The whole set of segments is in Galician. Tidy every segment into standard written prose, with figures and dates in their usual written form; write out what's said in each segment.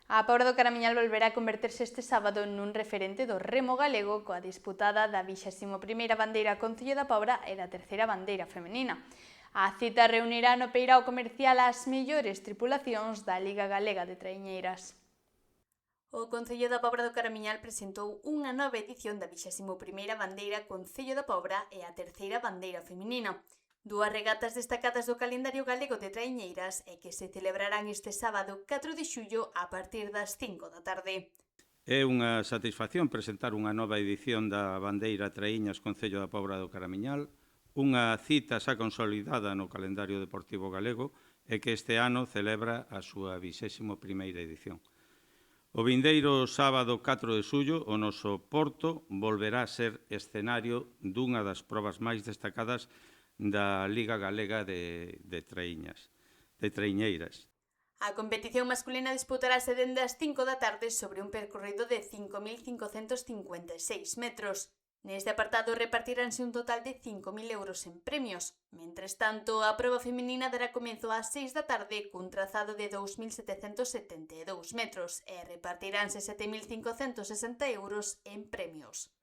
A Pobra do Caramiñal volverá a converterse este sábado nun referente do remo galego coa disputada da 21ª bandeira Concello da Pobra e da terceira bandeira femenina. A cita reunirá no peirao comercial as mellores tripulacións da Liga Galega de Traiñeiras. O Concello da Pobra do Caramiñal presentou unha nova edición da 21ª bandeira Concello da Pobra e a terceira bandeira feminina. Dúas regatas destacadas do calendario galego de traiñeiras e que se celebrarán este sábado 4 de xullo a partir das 5 da tarde. É unha satisfacción presentar unha nova edición da bandeira Traíñas Concello da Pobra do Caramiñal, unha cita xa consolidada no calendario deportivo galego e que este ano celebra a súa 21ª edición. O vindeiro sábado 4 de xullo, o noso Porto volverá a ser escenario dunha das probas máis destacadas da Liga Galega de Traiñeiras. A competición masculina disputarase dende as 5 da tarde sobre un percorrido de 5.556 metros. Neste apartado repartiránse un total de 5.000 euros en premios. Mentres tanto, a proba feminina dará comezo ás 6 da tarde cun trazado de 2.772 metros e repartiránse 7.560 euros en premios.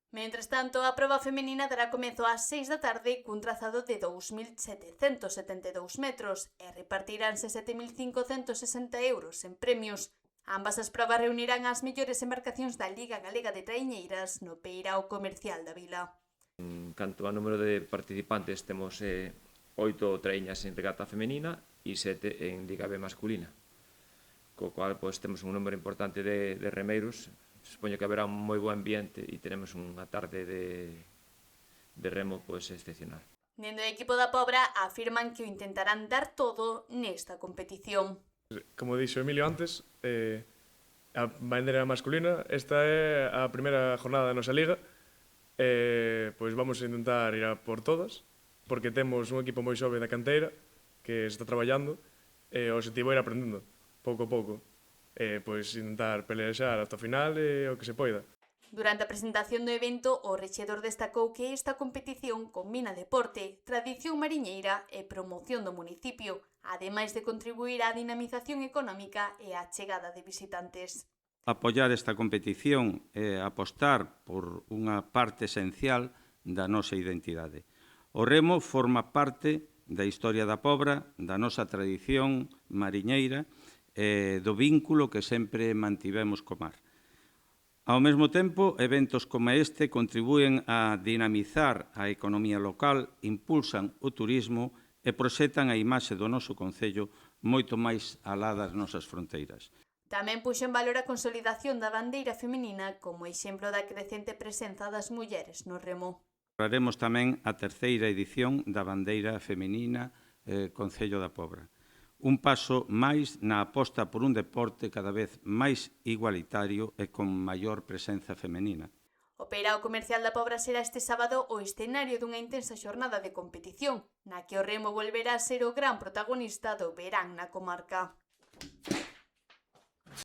Mentres tanto, a proba femenina dará comezo ás 6 da tarde cun trazado de 2.772 metros e repartiránse 7.560 euros en premios. Ambas as probas reunirán as mellores embarcacións da Liga Galega de Traiñeiras no peirao comercial da vila. En canto ao número de participantes, temos 8 traíñas en regata femenina e 7 en Liga B masculina, co cual temos un número importante de remeiros. Supoño que haberá un moi bo ambiente e teremos unha tarde de remo excepcional. Dende o equipo da Pobra afirman que o intentarán dar todo nesta competición. Como dixo Emilio antes, a bandeira masculina, esta é a primeira jornada da nosa liga, pois vamos a intentar ir a por todas, porque temos un equipo moi xove da canteira que está traballando e o objetivo é ir aprendendo, pouco a pouco. Pois intentar pelexar ata o final e o que se poida. Durante a presentación do evento, o rexedor destacou que esta competición combina deporte, tradición mariñeira e promoción do municipio, ademais de contribuir á dinamización económica e á chegada de visitantes. Apoiar esta competición é apostar por unha parte esencial da nosa identidade. O remo forma parte da historia da Pobra, da nosa tradición mariñeira e do vínculo que sempre mantivemos co mar. Ao mesmo tempo, eventos como este contribúen a dinamizar a economía local, impulsan o turismo e proxectan a imaxe do noso concello moito máis alá das nosas fronteiras. Tamén puxo en valor a consolidación da bandeira feminina como exemplo da crecente presenza das mulleres no remo. Celebraremos tamén a terceira edición da bandeira feminina Concello da Pobra. Un paso máis na aposta por un deporte cada vez máis igualitario e con maior presenza femenina. O peirao comercial da Pobra será este sábado o escenario dunha intensa xornada de competición, na que o remo volverá a ser o gran protagonista do verán na comarca.